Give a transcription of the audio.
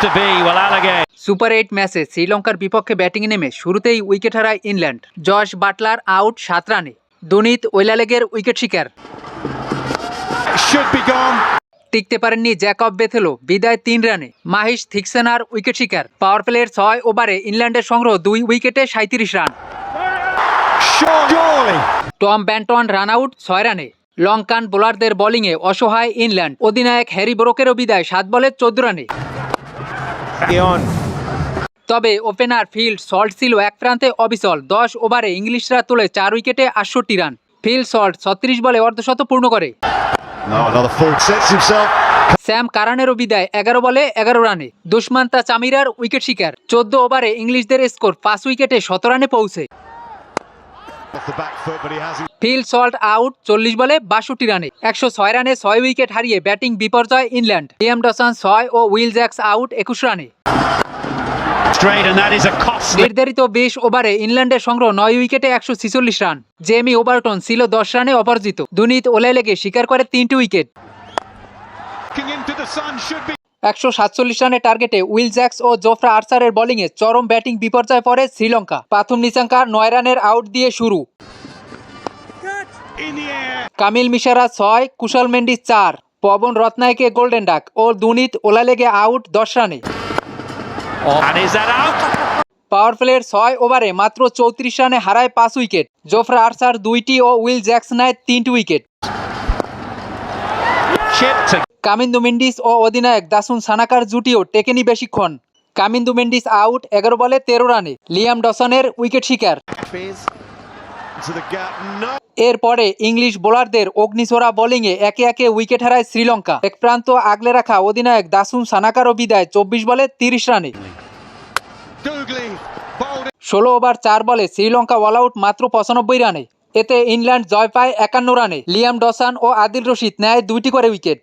to be. Well, Allagain. Super 8 ম্যাচে শ্রীলঙ্কার বিপক্ষে ব্যাটিংয়ে নেমে শুরুতেই উইকেট হারায় ইংল্যান্ড। জশ বাটলার আউট 7 রানে। দুনিত ওয়েলালেগের উইকেট শিকার। Should be gone. টিকতে পারেননি জ্যাকব বেথেলো, বিদায় 3 রানে। মাহিশ থিকসেনার উইকেট শিকার। পাওয়ার প্লের 6 ওভারে ইংল্যান্ডের সংগ্রহ 2 উইকেটে 37 run. Surely. Tom Banton run out 6 রানে। লঙ্কান বোলারদের বোলিংয়ে অসহায় ইংল্যান্ড। অধিনায়ক হ্যারি ব্রোকেরও বিদায় 7 বলে 14 রানে। On. তবে ওপেনার ফিল সল্ট ছিল এক প্রান্তে অবিচল। 10 ওভারে ইংলিশরা তোলে 4 উইকেটে 68 রান। ফিল সল্ট 36 বলে অর্ধশত পূর্ণ করে। No, another full sets himself. Sam কারানেরও বিদায় 11 বলে 11 রানে। দুষ্মান্তা চামিরার উইকেট শিকার। 14 ওভারে ইংলিশদের স্কোর 5 উইকেটে 17 রানে পৌঁছে। Off the back foot, but he has it. Phil Salt out 40 বলে 62 রানে। 106 রানে 6 উইকেট হারিয়ে ব্যাটিং বিপর্যয় ইংল্যান্ড। লিয়াম ডসন 6 ও উইল জ্যাক্স আউট 21 রানে। Straight, and that is a costly. নির্ধারিত 20 ওভারে ইংল্যান্ডের সংগ্রহ 9 উইকেটে 146 রান। জেমি ওভারটন ছিল 10 রানে অপরাজিত। দুনিত ওলেলেগে শিকার করে 3টি wicket. Looking into the sun should be. 147 রানের টার্গেটে উইল জ্যাক্স ও জোফ্রা আর্চারের বোলিংয়ে চরম ব্যাটিং বিপর্যয় পড়ে শ্রীলঙ্কা। পাথুম নিচাঙ্কা 9 রানের আউট দিয়ে শুরু। In the air. Kamil Mishara 6, Kusal Mendis 4, Pavan Rathnayake golden duck ও দুনিত ওলালেগে আউট 10 রানে। And is that out? পাওয়ার প্লের 6 ওভারে মাত্র 34 রানে হারায় 5 উইকেট। জোফ্রা আর্চার 2টি ও উইল জ্যাক্স নেয় 3টি উইকেট। Chip to. কামিন্দু মেন্ডিস ও অধিনায়ক দাসুন সানাকার জুটিও টেকেনি বেশিক্ষণ। কামিন্দু মেন্ডিস আউট 11 বলে 13 রানে। লিয়াম ডসনের উইকেট শিকার। To the gap. No. এরপরে ইংলিশ বোলারদের অগ্নিছোড়া বোলিংয়ে একে একে উইকেট হারায় শ্রীলঙ্কা। এক প্রান্ত আগলে রাখা অধিনায়ক দাসুন সানাকারও বিদায় 24 বলে 30 রানে। Douglas. Bowled. 16 ওভার 4 বলে শ্রীলঙ্কা অল আউট মাত্র 95 রানে। এতে ইংল্যান্ড জয় পায় 51 রানে। লিয়াম ডসন ও আদিল রশিদ নেয় 2টি করে উইকেট।